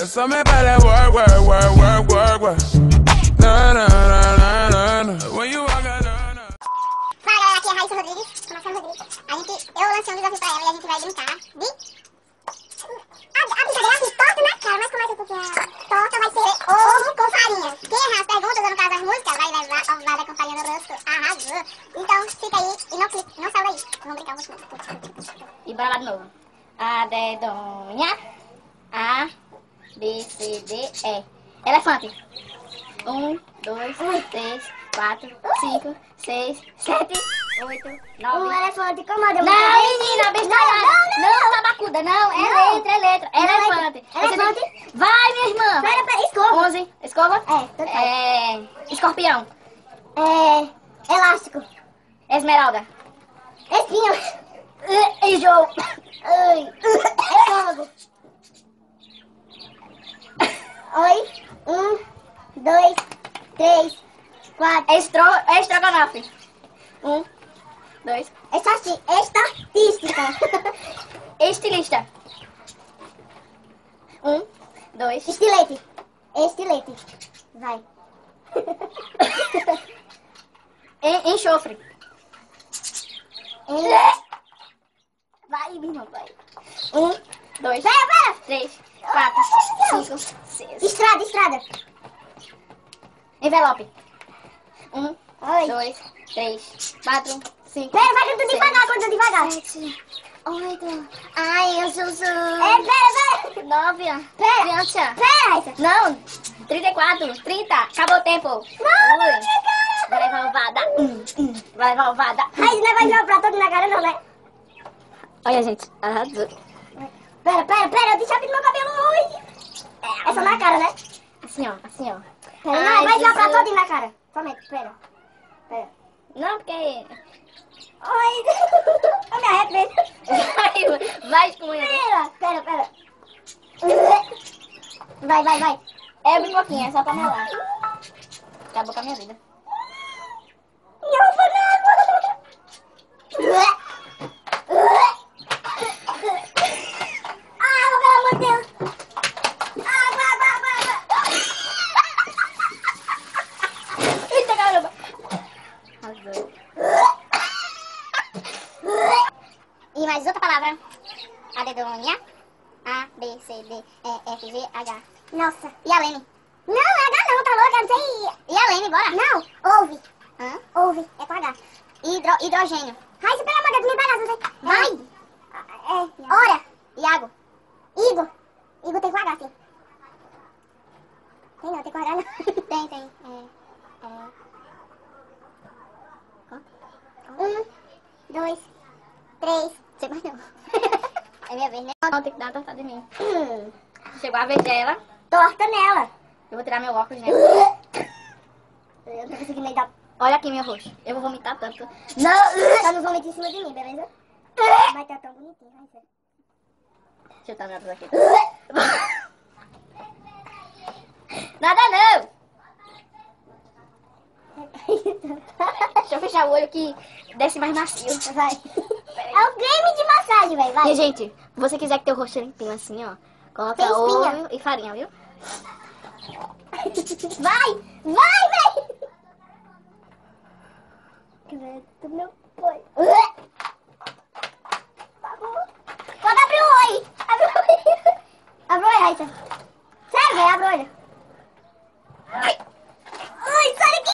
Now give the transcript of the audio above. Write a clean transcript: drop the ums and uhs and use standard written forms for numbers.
Só me para work, work, work, work, work, work. Na, na, na, na, na, na. When you walk out, na, na. Fala, aqui é a Raíssa Rodrigues, Formação Rodrigues. Eu lancei um desafio pra ela e a gente vai brincar de... A brincadeira assim, torta na cara, mas começa porque a torta vai ser ovo com farinha. Quem errar as perguntas, ou no caso as músicas, vai levar ovada com farinha no rosto. Arrasou. Então fica aí e não clique, não sai daí. Vamos brincar um pouquinho. E bora lá de novo. A dedonha. A, B, C, D, E. Elefante. 1, 2, 3, 4, 5, 6, 7, 8, 9. Um elefante comanda. Não, menina, bestalhada. Não, tabacuda, não. É letra. Elefante. Elefante. Vai, minha irmã. Pera, escova. 11. Escova? Escorpião. Elástico. Esmeralda. Espinho. Enjoo. Estômago. Oi. 1, 2, 3, 4. Estrogonofe. 1, 2. Estatística. Estilista. 1, 2. Estilete. Vai. Enxofre. Vai, meu irmão, vai. 1, 2, Pera. 3, 4, 5, 6. Estrada. Envelope. 1, Oi. 2, 3, 4, 5. Pera, vai cantando devagar, conta devagar. 7, 8. Ai, eu sou. Pera. 9. Pera. Criança. Pera, Raíssa. Não. 34. 30. Acabou o tempo. Não, Vai levar ovada. Vai levar ovada. Raíssa, não vai jogar pra todo na cara, não, né? Olha, gente. Arrasou. Pera, eu deixa eu meu cabelo hoje. É só na cara, né? Assim, ó. Pera, não, vai jogar pra todo na cara. Somente, pera. Não, porque... Oi. Eu me arrependo. Vai, escunha. Pera. Vai. É bem pouquinho, é só pra melar. Acabou com a minha vida. Não vou nada. Pelo amor de Deus. Eita, caramba. Arrasou. E mais outra palavra. A dedonha. A, B, C, D, E, F, G, H. Nossa. E a Lene? Não, é H não, tá louca, não sei. E a Lene, bora? Não, ouve. Hã? Ouve, é com H. Hidrogênio. Raíssa, pelo amor de Deus, tu me pegasse, não sei. Vai. Hora. Iago. Igor tem com H, sim. Tem não, tem com H não. Tem. 1, 2, 3. Sei mais não. É minha vez, né? Não, tem que dar uma tortada em mim. Chegou a vez dela. Torta nela. Eu vou tirar meu óculos, né? Eu não tô conseguindo nem dar. Olha aqui meu rosto. Eu vou vomitar tanto. Não! Só não vomite em cima de mim, beleza? Vai estar tão bonitinho, vai ser. Deixa eu estar minha aqui. Nada não! Deixa eu fechar o olho que desce mais macio. Vai. É o creme de massagem, velho. Vai. E, gente, se você quiser que teu rosto limpinho assim, ó, coloca Tem espinha. ovo e farinha, viu? Vai, velho. Credo, meu pai. Pode abrir o olho. Abre o olho, Raíssa. Sério, velho, abre o olho.